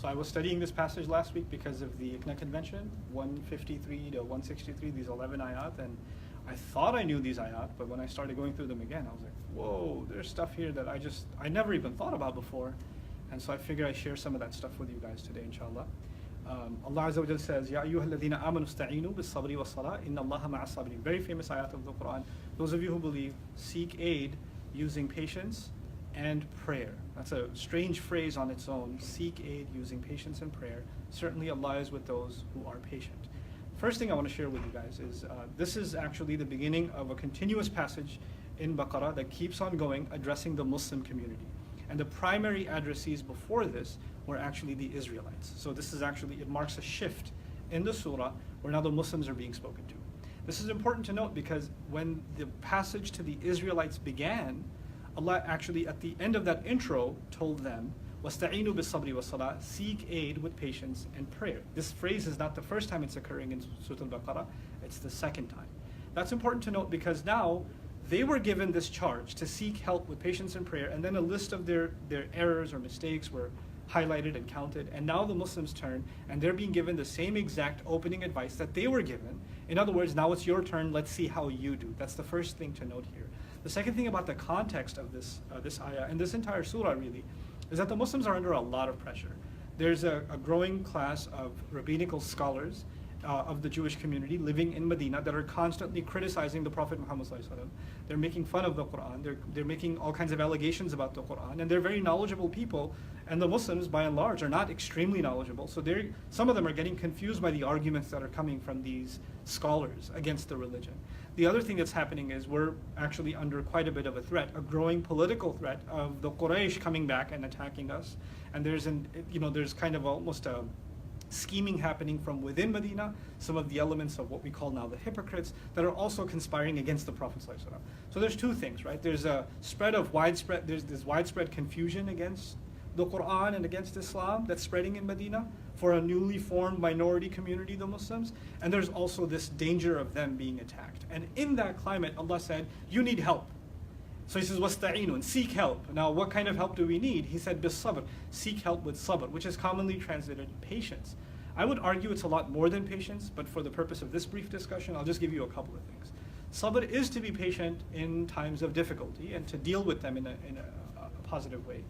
So I was studying this passage last week because of the ICNA convention, 153 to 163, these 11 ayat, and I thought I knew these ayat, but when I started going through them again, I was like, whoa, there's stuff here that I never even thought about before. And so I figured I'd share some of that stuff with you guys today, inshallah. Allah Azza wa Jal says, Ya ayyuha alladhina amanu sta'inu bis sabri was salah, inna Allaha ma'as sabirin. Very famous ayat of the Quran. Those of you who believe, seek aid using patience and prayer. That's a strange phrase on its own. Seek aid using patience and prayer. Certainly Allah is with those who are patient. First thing I want to share with you guys is this is actually the beginning of a continuous passage in Baqarah that keeps on going, addressing the Muslim community. And the primary addressees before this were actually the Israelites. So this is actually, it marks a shift in the surah where now the Muslims are being spoken to. This is important to note because when the passage to the Israelites began, Allah actually at the end of that intro told them, وَاسْتَعِينُوا بِالصَّبْرِ وَالصَّلَاةِ, seek aid with patience and prayer. This phrase is not the first time it's occurring in Surah Al-Baqarah, it's the second time. That's important to note because now they were given this charge to seek help with patience and prayer, and then a list of their errors or mistakes were highlighted and counted, and now the Muslims turn and they're being given the same exact opening advice that they were given. In other words, now it's your turn, let's see how you do. That's the first thing to note here. The second thing about the context of this ayah, and this entire surah really, is that the Muslims are under a lot of pressure. There's a growing class of rabbinical scholars of the Jewish community living in Medina that are constantly criticizing the Prophet Muhammad ﷺ. They're making fun of the Quran, they're making all kinds of allegations about the Quran, and they're very knowledgeable people, and the Muslims by and large are not extremely knowledgeable, so some of them are getting confused by the arguments that are coming from these scholars against the religion. The other thing that's happening is we're actually under quite a bit of a threat, a growing political threat of the Quraysh coming back and attacking us, and there's kind of almost a scheming happening from within Medina, some of the elements of what we call now the hypocrites that are also conspiring against the Prophet ﷺ. So there's two things, right? There's a there's this widespread confusion against the Quran and against Islam that's spreading in Medina for a newly formed minority community, the Muslims, and there's also this danger of them being attacked. And in that climate, Allah said, you need help. So he says, وَاسْتَعِينُوا, seek help. Now, what kind of help do we need? He said, بِالصَّبْر, seek help with sabr, which is commonly translated patience. I would argue it's a lot more than patience, but for the purpose of this brief discussion, I'll just give you a couple of things. Sabr is to be patient in times of difficulty and to deal with them in a positive way.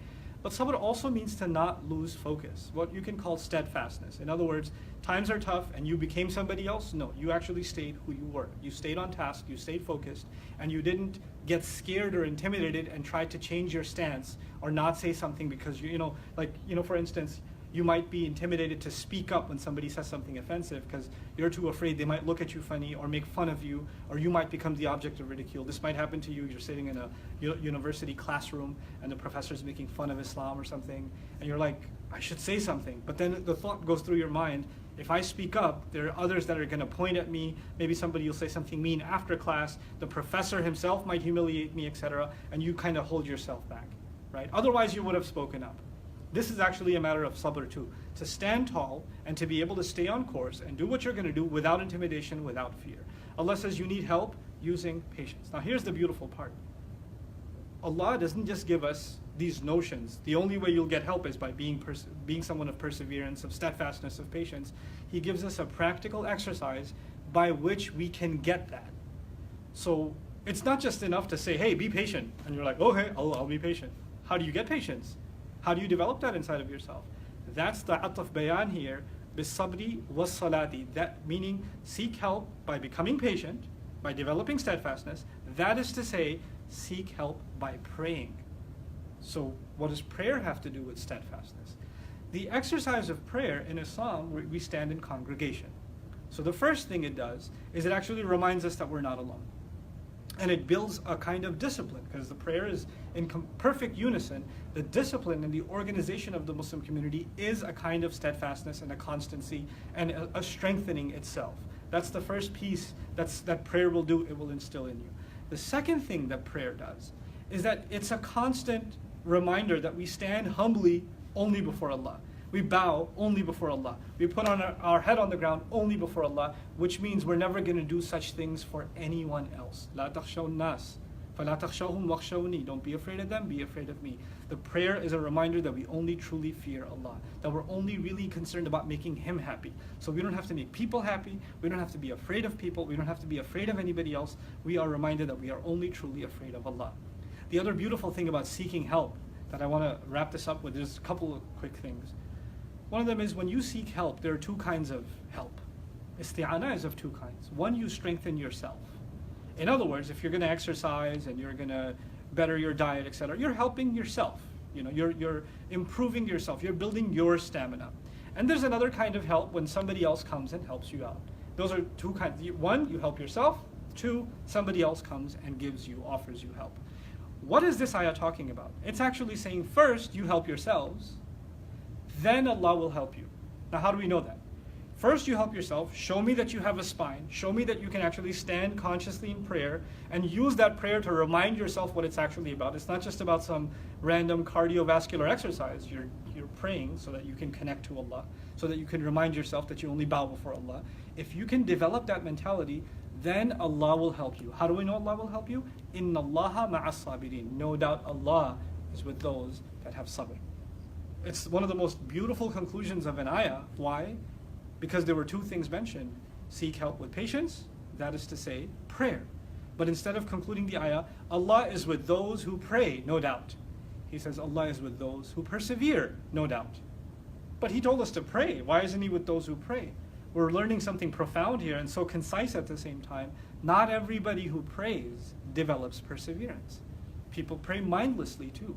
But sabr also means to not lose focus, what you can call steadfastness. In other words, times are tough and you became somebody else? No, you actually stayed who you were. You stayed on task, you stayed focused, and you didn't get scared or intimidated and try to change your stance or not say something because, for instance, you might be intimidated to speak up when somebody says something offensive because you're too afraid they might look at you funny or make fun of you, or you might become the object of ridicule. This might happen to you. You're sitting in a university classroom and the professor's making fun of Islam or something, and you're like, I should say something. But then the thought goes through your mind, if I speak up, there are others that are going to point at me. Maybe somebody will say something mean after class. The professor himself might humiliate me, etc. And you kind of hold yourself back, right? Otherwise, you would have spoken up. This is actually a matter of sabr too, to stand tall and to be able to stay on course and do what you're going to do without intimidation, without fear. Allah says you need help using patience. Now here's the beautiful part. Allah doesn't just give us these notions. The only way you'll get help is by being someone of perseverance, of steadfastness, of patience. He gives us a practical exercise by which we can get that. So it's not just enough to say, hey, be patient. And you're like, oh, hey, I'll be patient. How do you get patience? How do you develop that inside of yourself? That's the ataf bayan here, bis-sabri was-salati. That meaning seek help by becoming patient, by developing steadfastness. That is to say, seek help by praying. So what does prayer have to do with steadfastness? The exercise of prayer in Islam, we stand in congregation. So the first thing it does is it actually reminds us that we're not alone. And it builds a kind of discipline, because the prayer is in perfect unison. The discipline and the organization of the Muslim community is a kind of steadfastness and a constancy and a strengthening itself. That's the first piece that prayer will do. It will instill in you. The second thing that prayer does is that it's a constant reminder that we stand humbly only before Allah. We bow only before Allah. We put on our head on the ground only before Allah, which means we're never going to do such things for anyone else. La takhshaw nas. فَلَا تَخْشَوْهُمْ وَخْشَوْنِي. Don't be afraid of them, be afraid of me. The prayer is a reminder that we only truly fear Allah, that we're only really concerned about making Him happy. So we don't have to make people happy, we don't have to be afraid of people, we don't have to be afraid of anybody else. We are reminded that we are only truly afraid of Allah. The other beautiful thing about seeking help that I want to wrap this up with is a couple of quick things. One of them is when you seek help, there are two kinds of help. Isti'ana is of two kinds. One, you strengthen yourself. In other words, if you're going to exercise and you're going to better your diet, etc., you're helping yourself. You're improving yourself. You're building your stamina. And there's another kind of help when somebody else comes and helps you out. Those are two kinds. One, you help yourself. Two, somebody else comes and offers you help. What is this ayah talking about? It's actually saying first you help yourselves, then Allah will help you. Now how do we know that? First you help yourself, show me that you have a spine, show me that you can actually stand consciously in prayer and use that prayer to remind yourself what it's actually about. It's not just about some random cardiovascular exercise. You're praying so that you can connect to Allah, so that you can remind yourself that you only bow before Allah. If you can develop that mentality, then Allah will help you. How do we know Allah will help you? Inna Allaha ma'as sabirin. No doubt Allah is with those that have sabr. It's one of the most beautiful conclusions of an ayah. Why? Because there were two things mentioned. Seek help with patience, that is to say, prayer. But instead of concluding the ayah, Allah is with those who pray, no doubt. He says Allah is with those who persevere, no doubt. But He told us to pray. Why isn't He with those who pray? We're learning something profound here and so concise at the same time. Not everybody who prays develops perseverance. People pray mindlessly too.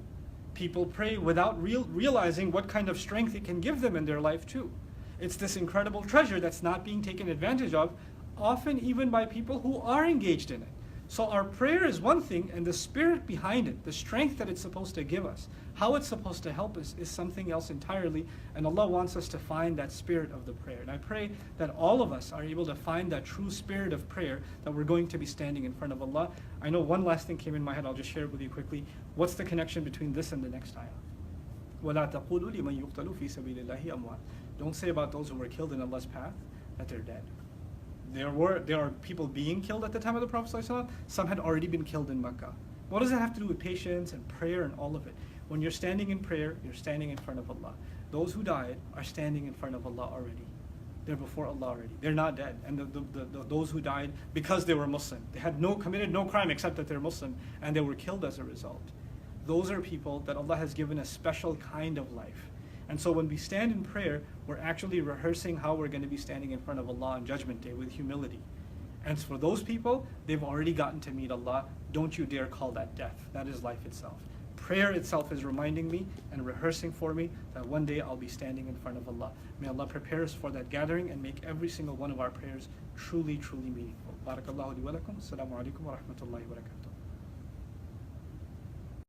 People pray without realizing what kind of strength it can give them in their life too. It's this incredible treasure that's not being taken advantage of, often even by people who are engaged in it. So our prayer is one thing, and the spirit behind it, the strength that it's supposed to give us, how it's supposed to help us, is something else entirely. And Allah wants us to find that spirit of the prayer. And I pray that all of us are able to find that true spirit of prayer, that we're going to be standing in front of Allah. I know one last thing came in my head, I'll just share it with you quickly. What's the connection between this and the next ayah? وَلَا تَقُولُوا لِمَنْ يُقْتَلُوا فِي سَبِيلِ اللَّهِ أَمْوَاتٌ. Don't say about those who were killed in Allah's path that they're dead. There are people being killed at the time of the Prophet ﷺ. Some had already been killed in Mecca. What does it have to do with patience and prayer and all of it? When you're standing in prayer, you're standing in front of Allah. Those who died are standing in front of Allah already. They're before Allah already. They're not dead. And those who died because they were Muslim, they had committed no crime except that they're Muslim, and they were killed as a result. Those are people that Allah has given a special kind of life. And so when we stand in prayer, we're actually rehearsing how we're going to be standing in front of Allah on Judgment Day with humility. And for those people, they've already gotten to meet Allah. Don't you dare call that death. That is life itself. Prayer itself is reminding me and rehearsing for me that one day I'll be standing in front of Allah. May Allah prepare us for that gathering and make every single one of our prayers truly, truly meaningful. Barakallahu li wa lakum. Assalamu alaikum wa rahmatullahi wa barakatuh.